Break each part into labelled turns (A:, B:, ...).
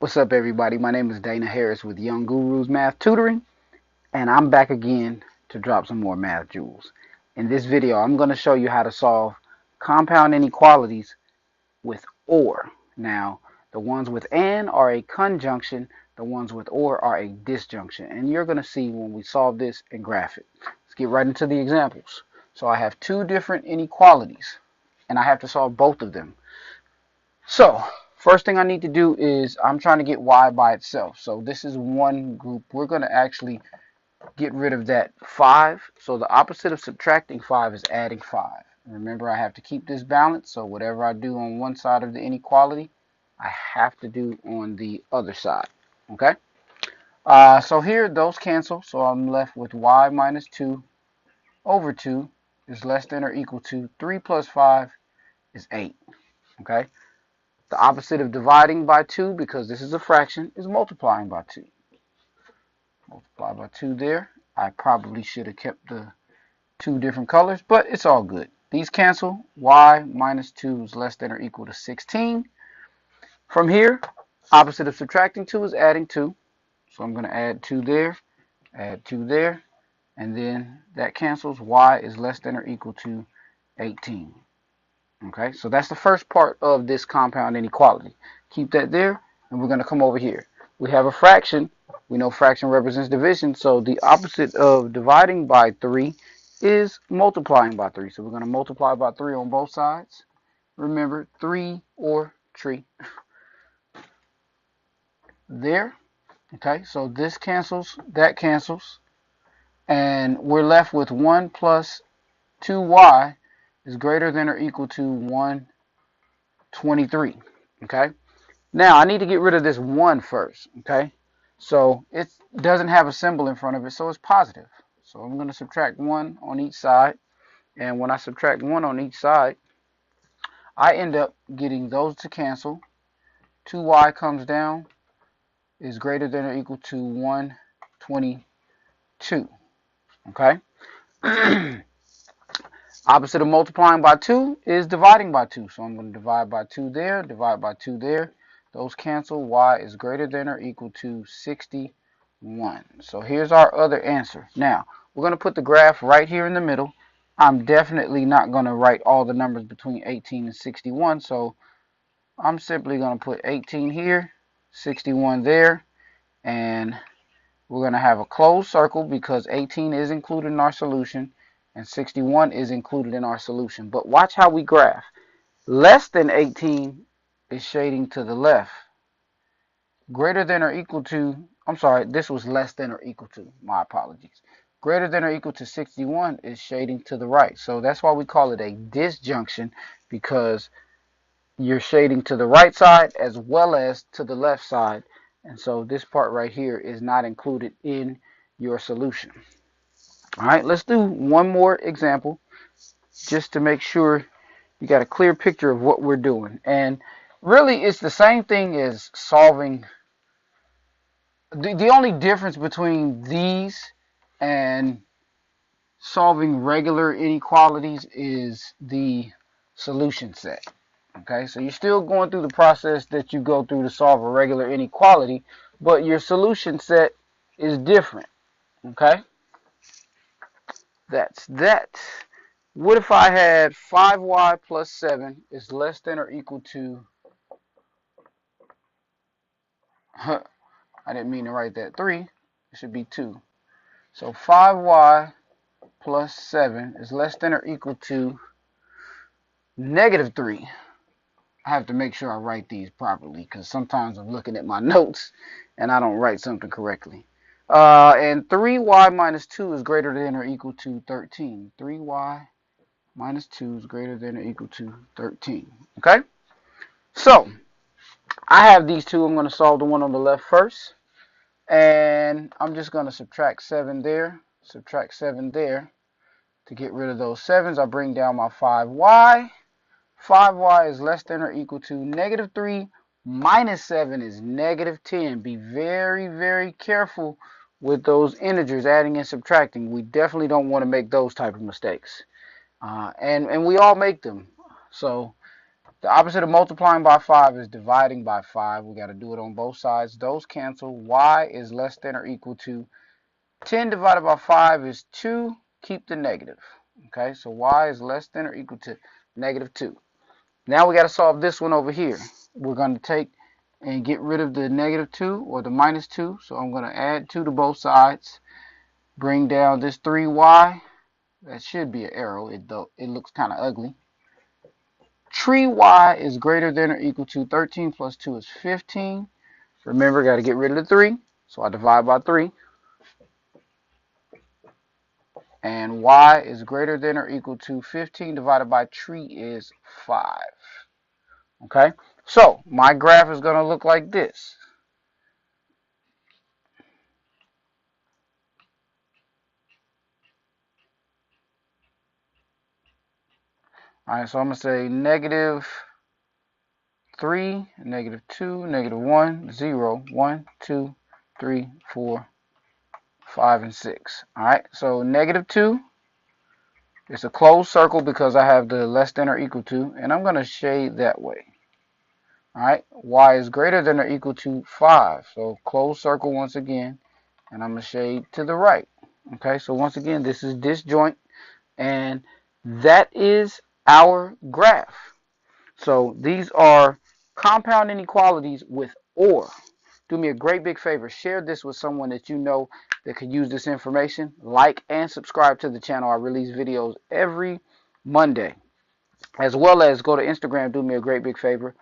A: What's up, everybody? My name is Dana Harris with Young Gurus Math Tutoring, and I'm back again to drop some more math jewels. In this video, I'm going to show you how to solve compound inequalities with OR. Now, the ones with AND are a conjunction, the ones with OR are a disjunction, and you're going to see when we solve this and graph it. Let's get right into the examples. So I have two different inequalities, and I have to solve both of them. So, first thing I need to do is I'm trying to get y by itself. So this is one group. We're going to actually get rid of that 5. So the opposite of subtracting 5 is adding 5. Remember, I have to keep this balanced. So whatever I do on one side of the inequality, I have to do on the other side. Okay? So here, those cancel. So I'm left with y minus 2 over 2 is less than or equal to 3 plus 5 is 8. Okay? The opposite of dividing by 2, because this is a fraction, is multiplying by 2. Multiply by 2 there. I probably should have kept the two different colors, but it's all good. These cancel. Y minus 2 is less than or equal to 16. From here, opposite of subtracting 2 is adding 2. So I'm going to add 2 there, add 2 there, and then that cancels. Y is less than or equal to 18. Okay, so that's the first part of this compound inequality. Keep that there, and we're going to come over here. We have a fraction. We know fraction represents division, so the opposite of dividing by 3 is multiplying by 3. So we're going to multiply by 3 on both sides. Remember, 3 or tree. There. Okay, so this cancels, that cancels, and we're left with 1 plus 2y is greater than or equal to 123. Okay, now I need to get rid of this 1 first. Okay, so it doesn't have a symbol in front of it, so it's positive. So I'm going to subtract 1 on each side, and when I subtract 1 on each side, I end up getting those to cancel. 2y comes down is greater than or equal to 122. Okay. Opposite of multiplying by 2 is dividing by 2. So I'm going to divide by 2 there, divide by 2 there. Those cancel. Y is greater than or equal to 61. So here's our other answer. Now, we're going to put the graph right here in the middle. I'm definitely not going to write all the numbers between 18 and 61. So I'm simply going to put 18 here, 61 there, and we're going to have a closed circle because 18 is included in our solution and 61 is included in our solution. But watch how we graph. Less than 18 is shading to the left. Greater than or equal to, I'm sorry, this was less than or equal to, my apologies. Greater than or equal to 61 is shading to the right. So that's why we call it a disjunction, because you're shading to the right side as well as to the left side. And so this part right here is not included in your solution. All right, let's do one more example just to make sure you got a clear picture of what we're doing. And really, it's the same thing as solving. The only difference between these and solving regular inequalities is the solution set. Okay, so you're still going through the process that you go through to solve a regular inequality, but your solution set is different. Okay, that's that. What if I had 5y plus 7 is less than or equal to, I didn't mean to write that, 3, it should be 2. So 5y plus 7 is less than or equal to negative 3. I have to make sure I write these properly because sometimes I'm looking at my notes and I don't write something correctly. And 3y minus 2 is greater than or equal to 13. 3y minus 2 is greater than or equal to 13. Okay? So, I have these two. I'm going to solve the one on the left first. And I'm just going to subtract 7 there, subtract 7 there. To get rid of those 7s, I bring down my 5y. 5y is less than or equal to negative 3 minus 7 is negative 10. Be very, very careful with those integers, adding and subtracting. We definitely don't want to make those type of mistakes. And we all make them. So The opposite of multiplying by 5 is dividing by 5. We got to do it on both sides. Those cancel. Y is less than or equal to 10 divided by 5 is 2. Keep the negative. Okay, so y is less than or equal to negative 2. Now we got to solve this one over here. We're going to take and get rid of the negative 2 or the minus 2. So I'm going to add 2 to both sides. Bring down this 3y. That should be an arrow. It looks kind of ugly. Tree y is greater than or equal to 13 plus 2 is 15. Remember, got to get rid of the 3. So I divide by 3. And y is greater than or equal to 15 divided by tree is 5. Okay, so my graph is going to look like this. All right, so I'm going to say negative 3, negative 2, negative 1, 0, 1, 2, 3, 4, 5, and 6. All right, so negative 2. It's a closed circle because I have the less than or equal to, and I'm going to shade that way. All right, y is greater than or equal to 5. So closed circle once again, and I'm going to shade to the right. Okay, so once again, this is disjoint, and that is our graph. So these are compound inequalities with OR. Do me a great big favor. Share this with someone that you know that could use this information. Like and subscribe to the channel. I release videos every Monday. As well as go to Instagram. Do me a great big favor.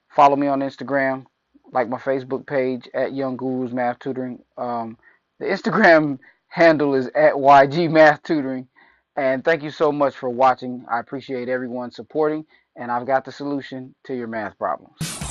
A: Follow me on Instagram. Like my Facebook page at Young Gurus Math Tutoring. The Instagram handle is at YG Math Tutoring. And thank you so much for watching. I appreciate everyone supporting. And I've got the solution to your math problems.